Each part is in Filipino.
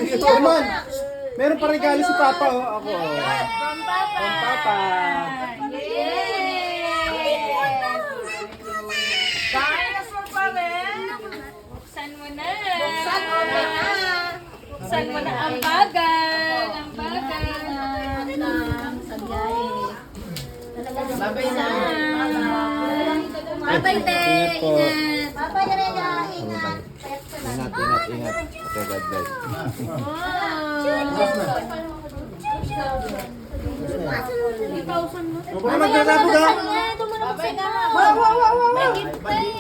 Lemon, meron pa regalo si Papa, oh. Ako, oh. From Papa. From Papa. Yay! Dinosaur pa rin. Buksan mo na. Buksan mo na. Buksan mo na ang bagal. Ang bagal. Babay na. Babay, te. Ingat po. Ingat. Babay, Rhea. Ingat. Ingat. Okay, God bless. Wow! Huwag ka magkakabog, ha? Babay na. Wow! May gift pa eh.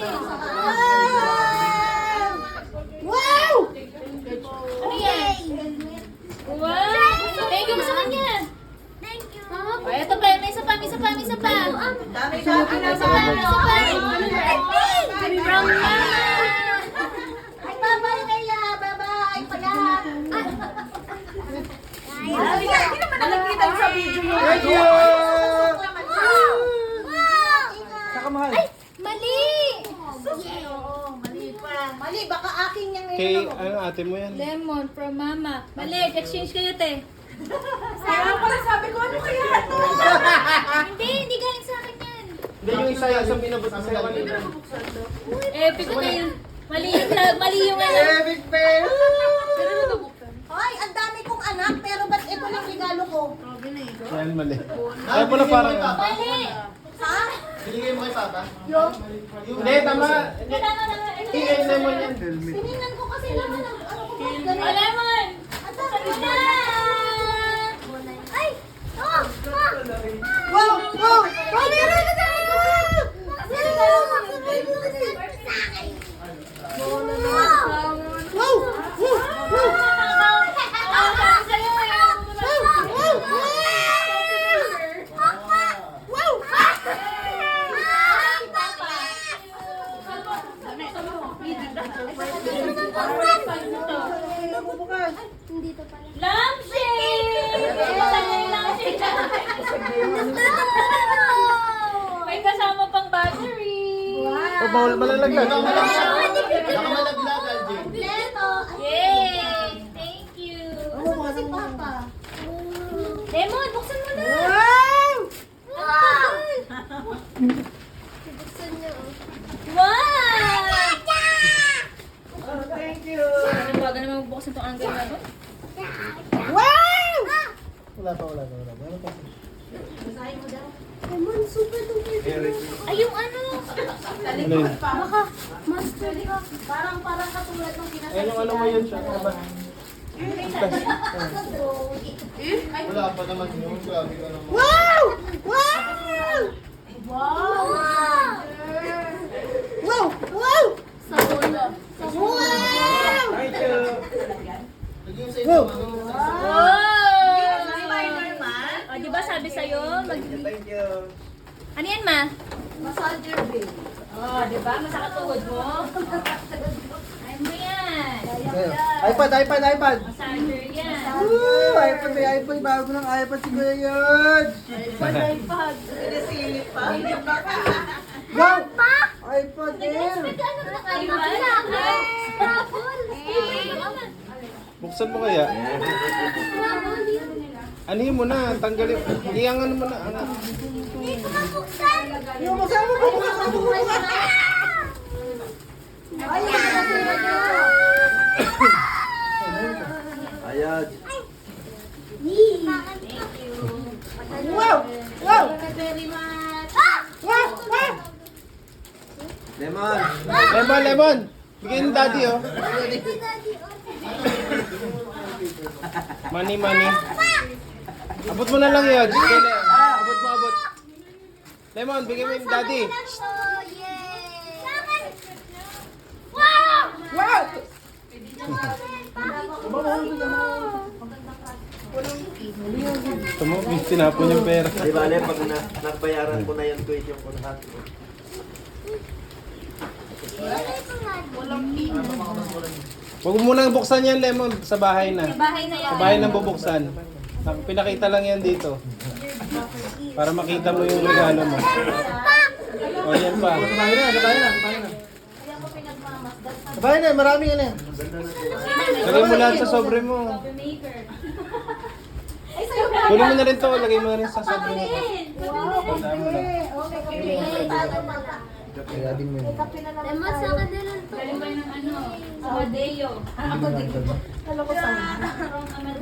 Wow! Ano yan? Wow! Thank you sa kanya. Thank you. Oh, ito pa, may isa pa. Isa pa. Isa pa. From Mama. Ay, babay, Rhea. Babay pala. Hindi naman nakikita sa video mo. Thank you! Wow! Saka mahal. Mali! Mali, baka akin yung Kay, ano, ate mo yan? Lemon from Mama. Mali, exchange kayo, te. Kaya pala sabi ko, ano kaya ito? Hindi galing sa akin yan. Hindi, yung isa yung pinabot sa iyo kanina. Epic ko na yun. Mali yung ano. Epic fail! Hoy, ang dami kong anak, pero ba't ito lang regalo ko? Yan, mali. Kaya pala parang... Mali! Ha? Binigay mo kay Papa? Yung? Hindi, tama. Tama. Hindi, lemon yan. Tinignan ko kasi naman ang ano ko. Oh, Lemon! Ang dami Na! Ay! Oh! Wow! Wow! Lampshade! Saan na yung lampshade? May kasama pang battery. Oh, bawal malalaglag. Nakamalaglag, Aljay. Leto! Yay! Thank you. Ano si Papa? Lemon, buksan mo na. Wow! Wow! Thank you! Ano ba? Ganun magbuksan itong angle na to? Wala pa. Meron pa. Naman, super duper. Ay, yung ano? Ano yun? Baka, master ka. Parang katulad ng pinasa. Ayun yung ano mo yun siya. Ano ba? Wala pa naman yun. Grabe ka naman. Wow! Wow! Wow! Wow! Wow! Wow! Thank you! Lagyan mo sa inyo. Wow! Spider-Man? O, di ba sabi sa'yo? Thank you! Ano yan, ma? Massager babe. Oh, di ba? Masakit tuhod mo? Ay mo yan. iPad! Massager yan. Woo! iPad, may iPad. Bago ng iPad si Kuya yun! Pinasilip pa. Wow! iPad Air! Buksan mo kaya? Anihin mo na, tanggalin. Iyangan mo na. Yung masama ko Ayan. Wow! Wow! Lemon! Bigyan ni daddy, oh. Money. Abot mo na lang yun. Dali. Abot. Lemon, bigyan mo ni daddy. Wow! Ito mo, tinapon yung pera. Di ba, Ale, pag nagbayaran ko na yung tuition ko lahat. Huwag mo munang buksan yan, Lemon. Sa bahay na. Bahay na yan. Sa bahay na bubuksan. Pinakita lang yan dito. Para makita mo yung regalo mo. O, yan pa. Kaya ko pinagmamasdan. Sabay na, marami yan eh. Lagay mo lahat sa sobre mo. Coffee maker. Ay, sa'yo ba? Kunin mo na rin to, lagay mo na rin sa sobre mo. Wow, okay, kape. Kayadin mo yun. Kape na naman Lemon sa tayo. kanila to. Galing ba ng ano? Amadeo. Ako din. Alam ko saan. From Amadeo.